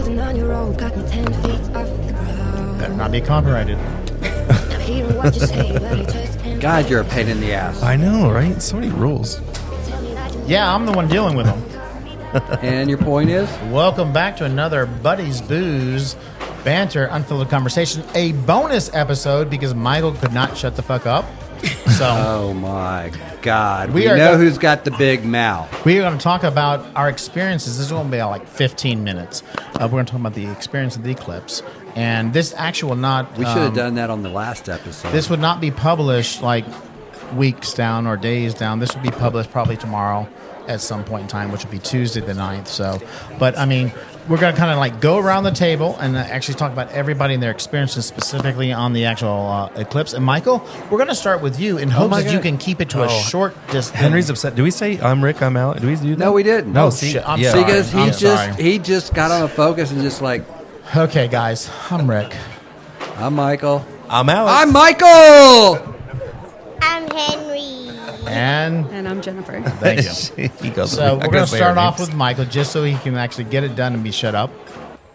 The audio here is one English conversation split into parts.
the 9-year-old got me 10 feet off the ground. Better not be copyrighted. Now hear what you say, but I just can't. God, you're a pain in the ass. I know, right? So many rules. Yeah, I'm the one dealing with them. And your point is? Welcome back to another Buddies Booze Banter Unfiltered Conversation, a bonus episode because Michael could not shut the fuck up. So, Oh my God. We are know go- who's got the big mouth. we are going to talk about our experiences. This is going to be like 15 minutes. We're going to talk about the experience of the eclipse. And this actually will not... We should have done that on the last episode. This would not be published like weeks down or days down. This would be published probably tomorrow at some point in time, which will be Tuesday the 9th. So, but I mean, we're going to kind of like go around the table and actually talk about everybody and their experiences specifically on the actual eclipse. And Michael, we're going to start with you in hopes my that you God. can keep it to a short distance. Henry's upset. Do we say I'm Rick, I'm Alex? Do we do that? No, we didn't. No, Oh, see, shit. I'm yeah. sorry. Because I'm he just got on a focus and just like, Okay, guys, I'm Rick. I'm Michael. I'm Alex. I'm Michael! I'm Henry. And I'm Jennifer. thank you. He goes, So I we're going guess to they start are off names. with Michael just so he can actually get it done and be shut up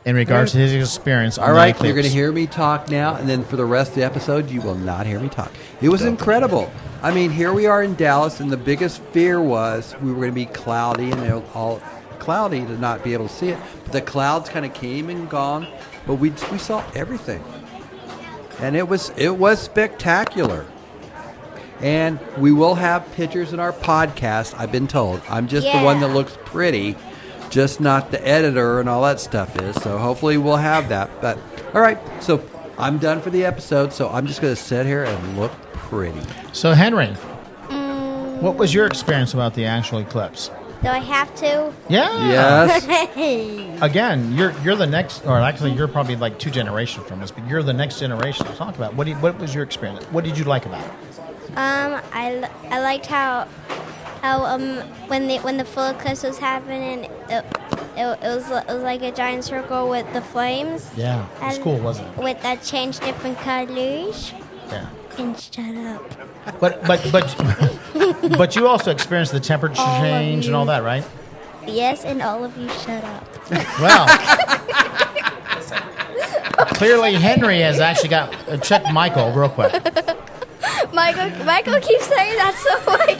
in regards to his experience. All right, you're going to hear me talk now, and then for the rest of the episode, you will not hear me talk. It was incredible. I mean, here we are in Dallas, and the biggest fear was we were going to be cloudy, and it all cloudy to not be able to see it. But the clouds kind of came and gone, but we saw everything, and it was spectacular. And we will have pictures in our podcast, I've been told. I'm just the one that looks pretty, just not the editor and all that stuff is. So hopefully we'll have that. But all right, so I'm done for the episode, so I'm just going to sit here and look pretty. So, Henry, what was your experience about the actual eclipse? Do I have to? Yeah. Yes. Again, you're the next, or actually you're probably like 2 generations from us, but you're the next generation to talk about. What was your experience? What did you like about it? I liked how when the full eclipse was happening, it was like a giant circle with the flames. Yeah, it was And cool, wasn't it? With that changed different colors. Yeah. And shut up. But you also experienced the temperature All of change and you. all that, right? Yes, and all of you shut up. Well, clearly Henry has actually got check Michael real quick. Michael keeps saying that, so I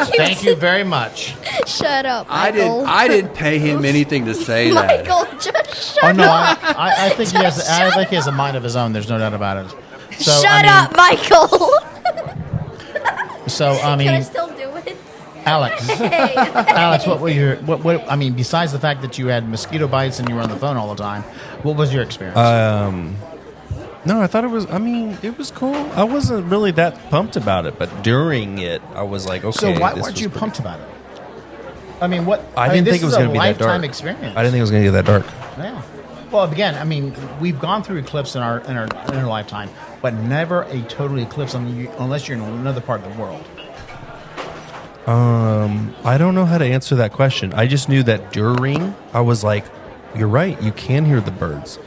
keep Thank you very much. Shut up, I Michael. didn't pay him anything to say that. Michael, just shut Oh no, up. I think he has. I think he has a mind of his own. There's no doubt about it. So, Shut up, Michael. So I Can I mean, still do it? Alex, Hey. Alex, what were your? What? I mean, besides the fact that you had mosquito bites and you were on the phone all the time, what was your experience? No, I thought it was. I mean, it was cool. I wasn't really that pumped about it, but during it, I was like, okay. so why this weren't was you pretty- pumped about it? I mean, what? I didn't think it was going to be that dark. lifetime experience. I didn't think it was going to get that dark. Yeah. Well, again, I mean, we've gone through eclipse in our lifetime, but never a total eclipse unless you're in another part of the world. I don't know how to answer that question. I just knew that during, I was like, you're right. You can hear the birds.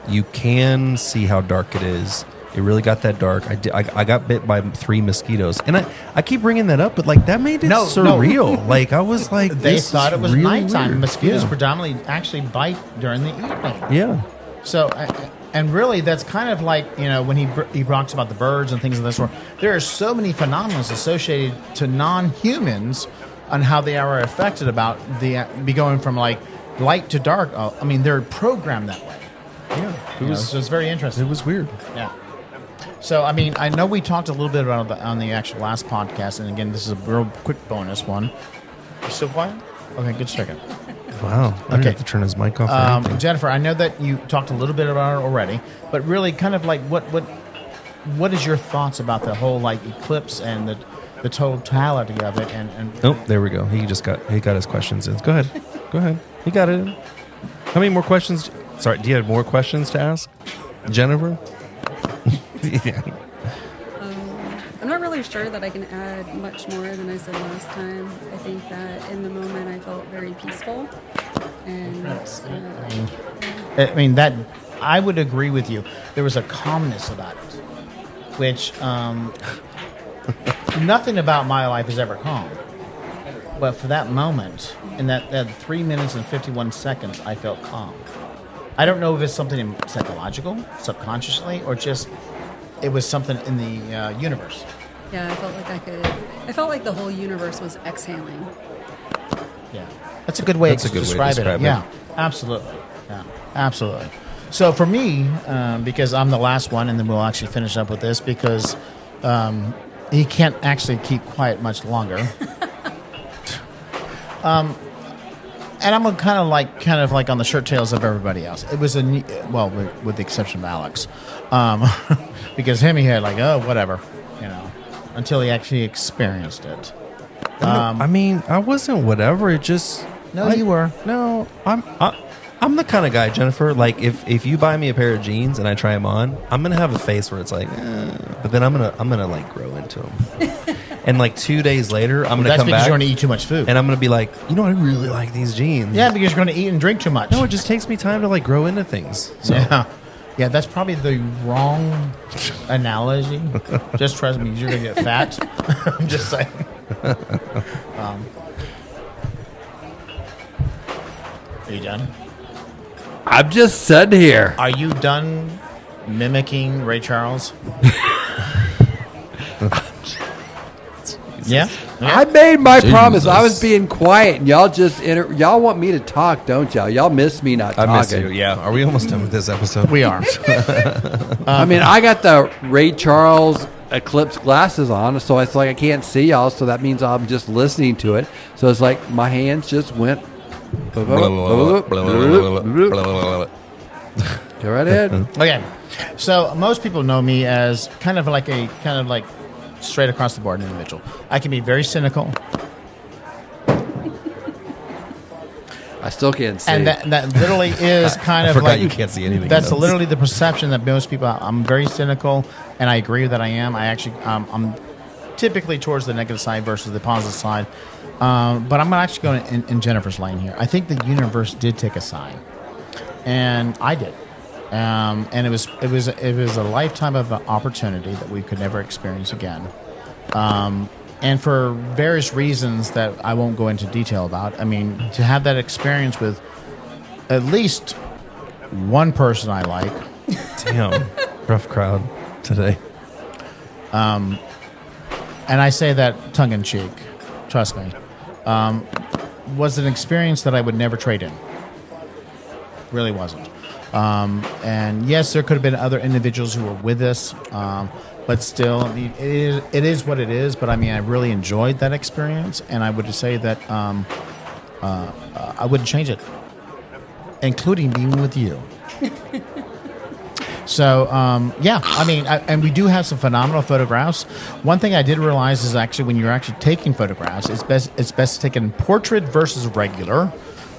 You can see how dark it is. It really got that dark. I got bit by 3 mosquitoes, and I keep bringing that up, but like that made it surreal. Like I was like, They this thought is it was really nighttime. weird. Mosquitoes Yeah. predominantly actually bite during the evening. Yeah. So, and really, that's kind of like, you know, when he talks about the birds and things of this sort. There are so many phenomena associated to non-humans on how they are affected about be going from like light to dark. I mean, they're programmed that way. Yeah. So it's very interesting. It was weird. Yeah. So, I mean, I know we talked a little bit about it on the actual last podcast, and again, this is a real quick bonus one. You still quiet? Okay, good second. Wow. I didn't Okay. have to turn his mic off. or anything. Jennifer, I know that you talked a little bit about it already, but really, kind of like, what is your thoughts about the whole like eclipse and the totality of it? And Oh, there we go. He got his questions in. Go ahead. Go ahead. He got it in. How many more questions? Sorry, do you have more questions to ask, Jennifer? Yeah. I'm not really sure that I can add much more than I said last time. I think that in the moment I felt very peaceful. And I mean, that I would agree with you. There was a calmness about it, which nothing about my life is ever calm. But for that moment, in that 3 minutes and 51 seconds, I felt calm. I don't know if it's something psychological, subconsciously, or just it was something in the universe. Yeah, I felt like I felt like the whole universe was exhaling. Yeah, that's a good way That's to a good way to describe describe it. it. Yeah, absolutely. Yeah, absolutely. So for me, because I'm the last one, and then we'll actually finish up with this because he can't actually keep quiet much longer. And I'm kind of like on the shirt tails of everybody else. It was with the exception of Alex, because him he had like, oh, whatever, until he actually experienced it. I mean, I wasn't whatever. It just You were. No, I'm the kind of guy, Jennifer. Like if you buy me a pair of jeans and I try them on, I'm gonna have a face where it's like, but then I'm gonna like grow into them. And like 2 days later, I'm gonna That's come because back. you're going to eat too much food. And I'm gonna be like, I really like these jeans. Yeah, because you're going to eat and drink too much. No, it just takes me time to like grow into things. So. Yeah, that's probably the wrong analogy. Just trust me, you're going to get fat. I'm just saying. Are you done? I'm just sitting here. Are you done mimicking Ray Charles? Yeah? I made my promise. I was being quiet, and y'all just y'all want me to talk, don't y'all? Y'all miss me not I talking. miss you. Yeah. Are we almost done with this episode? We are. I mean, I got the Ray Charles eclipse glasses on, so it's like I can't see y'all. So that means I'm just listening to it. So it's like my hands just went. Go right ahead. Okay. So most people know me as kind of like straight across the board individual. I can be very cynical. I still can't see. And that literally is kind I of forgot like you can't see anything. That's else. literally the perception that most people. I'm very cynical, and I agree that I am. I actually, I'm typically towards the negative side versus the positive side. But I'm actually going in Jennifer's lane here. I think the universe did take a side, and I did. And it was a lifetime of an opportunity that we could never experience again. And for various reasons that I won't go into detail about. I mean, to have that experience with at least one person I like. Damn, rough crowd today. And I say that tongue in cheek. Trust me. Was an experience that I would never trade in. Really wasn't. And yes, there could have been other individuals who were with us, but still, I mean, it is what it is. But I mean, I really enjoyed that experience, and I would say that I wouldn't change it, including being with you. So, yeah, I mean, and we do have some phenomenal photographs. One thing I did realize is actually when you're actually taking photographs, it's best to take in portrait versus regular.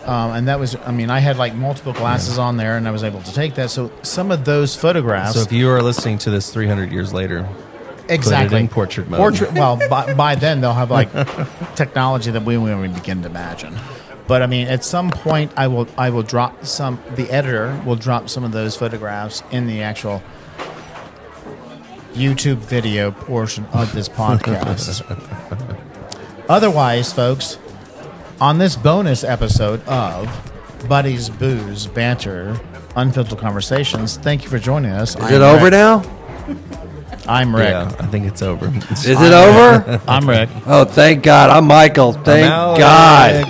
And that was, I mean, I had like multiple glasses on there, and I was able to take that. So some of those photographs. So if you are listening to this 300 years later, exactly, put it in portrait mode. Well, by then they'll have like technology that we won't even begin to imagine. But I mean, at some point, I will drop some. The editor will drop some of those photographs in the actual YouTube video portion of this podcast. Otherwise, folks, on this bonus episode of Buddies, Booze, Banter, Unfiltered Conversations, thank you for joining us. Is it over now? I'm Rick. Yeah, I think it's over. Is it over? I'm Rick. Oh, thank God. I'm Michael. Thank God.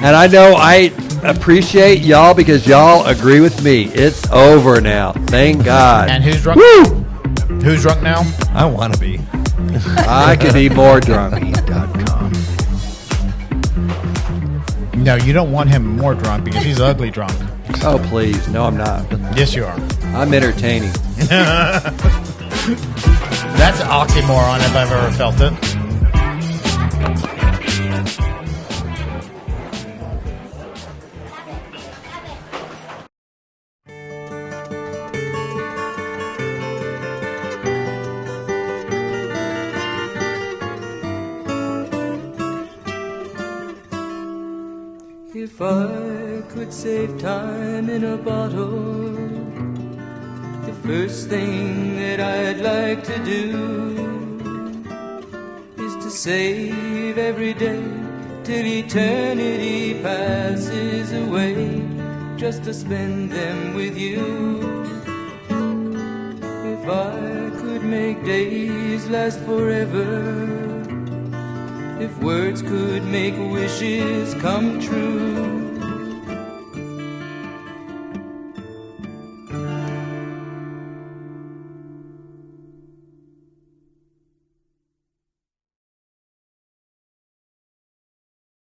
And I know I appreciate y'all because y'all agree with me. It's over now. Thank God. And who's drunk? Woo! Who's drunk now? I want to be. I could be more drunk. No, you don't want him more drunk because he's ugly drunk. Oh, please. No, I'm not. Yes, you are. I'm entertaining. That's an oxymoron if I've ever felt it. If I could save time in a bottle, the first thing that I'd like to do is to save every day till eternity passes away, just to spend them with you. If I could make days last forever, if words could make wishes come true,